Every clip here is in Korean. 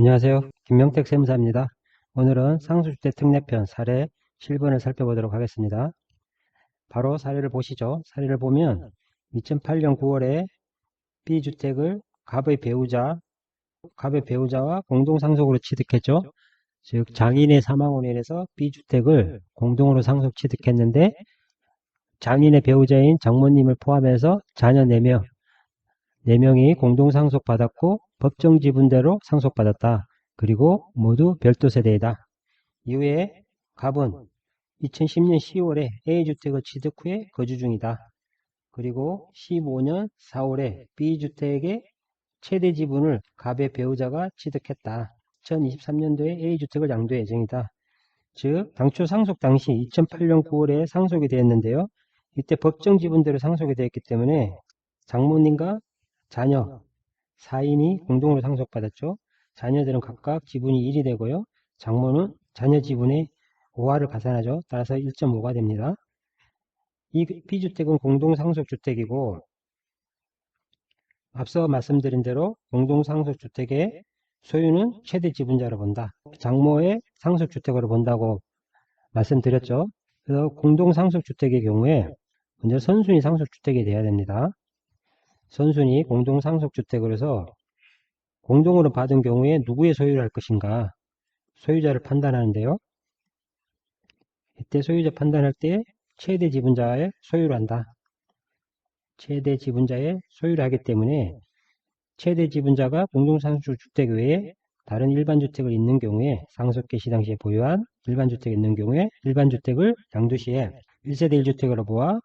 안녕하세요. 김명택 세무사입니다. 오늘은 상수주택 특례편 사례 7번을 살펴보도록 하겠습니다. 바로 사례를 보시죠. 사례를 보면 2008년 9월에 B주택을 갑의 배우자와 공동상속으로 취득했죠. 즉 장인의 사망으로 인해서 B주택을 공동으로 상속 취득했는데 장인의 배우자인 장모님을 포함해서 자녀 4명이 공동상속받았고 법정 지분대로 상속받았다. 그리고 모두 별도 세대이다. 이후에 갑은 2010년 10월에 A주택을 취득 후에 거주 중이다. 그리고 15년 4월에 B주택의 최대 지분을 갑의 배우자가 취득했다. 2023년도에 A주택을 양도할 예정이다. 즉 당초 상속 당시 2008년 9월에 상속이 되었는데요. 이때 법정 지분대로 상속이 되었기 때문에 장모님과 자녀 4인이 공동으로 상속받았죠. 자녀들은 각각 지분이 1이 되고요. 장모는 자녀 지분의 5화를 가산하죠. 따라서 1.5가 됩니다. 이 B주택은 공동상속주택이고 앞서 말씀드린 대로 공동상속주택의 소유는 최대 지분자로 본다. 장모의 상속주택으로 본다고 말씀드렸죠. 그래서 공동상속주택의 경우에 먼저 선순위 상속주택이 돼야 됩니다. 선순위 공동상속주택을 해서 공동으로 받은 경우에 누구의 소유를 할 것인가 소유자를 판단하는데요. 이때 소유자 판단할 때 최대 지분자의 소유를 한다. 최대 지분자의 소유를 하기 때문에 최대 지분자가 공동상속주택 외에 다른 일반주택을 잇는 경우에 상속 개시 당시에 보유한 일반주택이 있는 경우에 일반주택을 양도시에 1세대 1주택으로 보아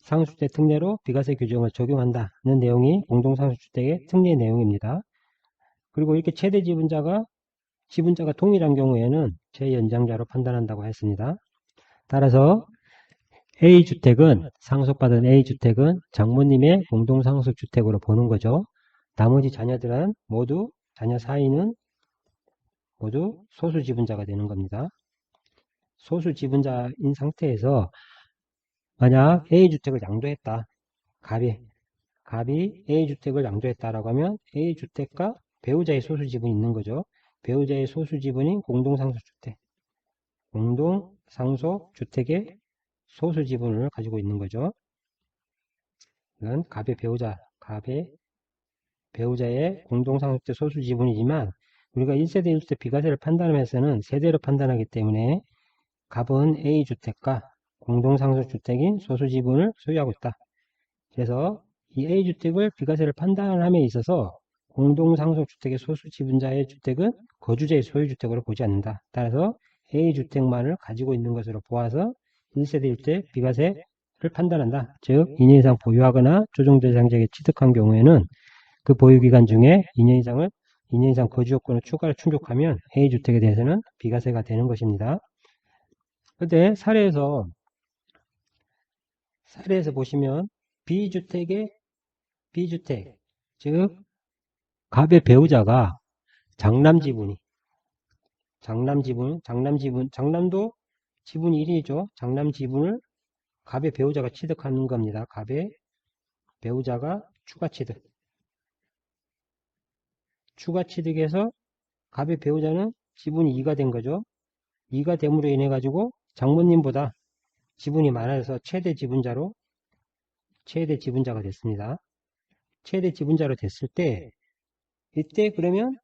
상속주택 특례로 비과세 규정을 적용한다는 내용이 공동상속주택의 특례 내용입니다. 그리고 이렇게 최대 지분자가 동일한 경우에는 제연장자로 판단한다고 했습니다. 따라서 상속받은 A주택은 장모님의 공동상속주택으로 보는 거죠. 나머지 자녀들은 자녀 사이는 모두 소수지분자가 되는 겁니다. 소수지분자인 상태에서 만약 A주택을 양도했다. 갑이 A주택을 양도했다라고 하면 A주택과 배우자의 소수지분이 있는 거죠. 배우자의 소수지분인 공동상속주택의 소수지분을 가지고 있는 거죠. 이건 갑의 배우자의 공동상속주택 소수지분이지만 우리가 1세대 1주택 비과세를 판단하면서는 세대로 판단하기 때문에 갑은 A주택과 공동상속주택인 소수지분을 소유하고 있다. 그래서 이 A주택을 비과세를 판단함에 있어서 공동상속주택의 소수지분자의 주택은 거주자의 소유주택으로 보지 않는다. 따라서 A주택만을 가지고 있는 것으로 보아서 1세대 1주택 비과세를 판단한다. 즉 2년 이상 보유하거나 조정대상자에게 취득한 경우에는 그 보유기간 중에 2년 이상 거주요건을 추가로 충족하면 A주택에 대해서는 비과세가 되는 것입니다. 그런데 사례에서 보시면 B주택, 즉 갑의 배우자가 장남도 지분이 1이죠. 장남 지분을 갑의 배우자가 취득하는 겁니다. 갑의 배우자가 추가 취득해서 갑의 배우자는 지분이 2가 된 거죠. 2가 됨으로 인해 가지고 장모님보다 지분이 많아서 최대 지분자가 됐습니다. 최대 지분자로 됐을 때 이때 그러면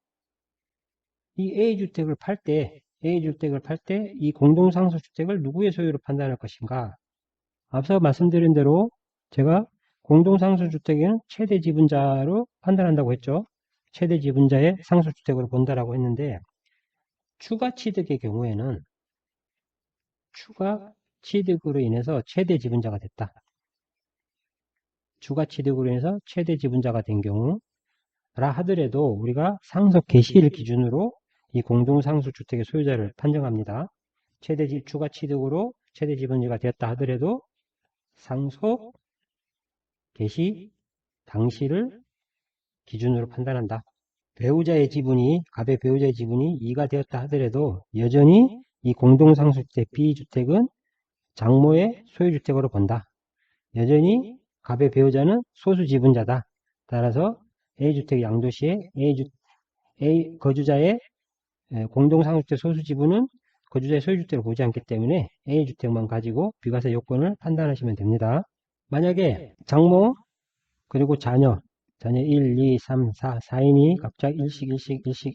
이 A주택을 팔 때 이 공동상속주택을 누구의 소유로 판단할 것인가? 앞서 말씀드린 대로 제가 공동상속주택에는 최대 지분자로 판단한다고 했죠. 최대 지분자의 상속주택으로 본다라고 했는데 추가 취득의 경우에는 추가 취득으로 인해서 최대 지분자가 됐다. 추가 취득으로 인해서 최대 지분자가 된 경우라 하더라도 우리가 상속 개시일 기준으로 이 공동상속주택의 소유자를 판정합니다. 추가 취득으로 최대 지분자가 되었다 하더라도 상속 개시 당시를 기준으로 판단한다. 갑의 배우자의 지분이 2가 되었다 하더라도 여전히 이 공동상속주택 B주택은 장모의 소유주택으로 본다. 여전히 갑의 배우자는 소수지분자다. 따라서 A주택 양도 시에 거주자의 공동상속주택 소수지분은 거주자의 소유주택을 보지 않기 때문에 A주택만 가지고 비과세 요건을 판단하시면 됩니다. 만약에 장모 그리고 자녀 1, 2, 3, 4, 4인이 각자 일씩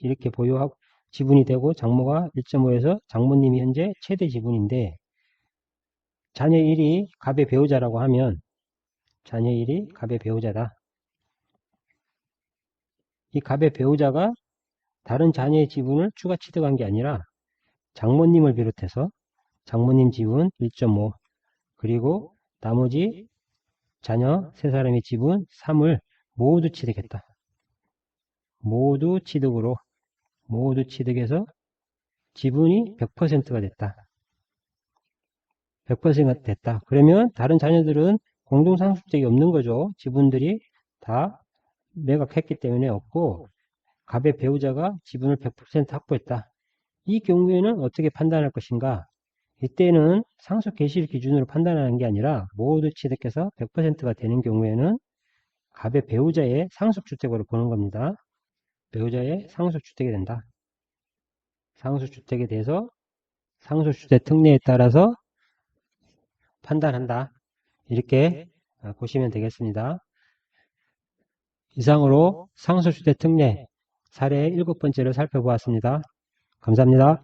이렇게 보유하고 지분이 되고 장모가 1.5에서 장모님이 현재 최대 지분인데 자녀 1이 갑의 배우자라고 하면 자녀 1이 갑의 배우자다. 이 갑의 배우자가 다른 자녀의 지분을 추가 취득한 게 아니라 장모님을 비롯해서 장모님 지분 1.5 그리고 나머지 자녀 3사람의 지분 3을 모두 취득했다. 모두 취득해서 지분이 100%가 됐다. 100%가 됐다. 그러면 다른 자녀들은 공동상속주택이 없는 거죠. 지분들이 다 매각했기 때문에 없고 갑의 배우자가 지분을 100% 확보했다. 이 경우에는 어떻게 판단할 것인가? 이때는 상속 개시일 기준으로 판단하는 게 아니라 모두 취득해서 100%가 되는 경우에는 갑의 배우자의 상속주택으로 보는 겁니다. 배우자의 상속주택이 된다. 상속주택에 대해서 상속주택 특례에 따라서 판단한다. 이렇게 보시면 되겠습니다. 이상으로 상속주택 특례 사례 7번째를 살펴보았습니다. 감사합니다.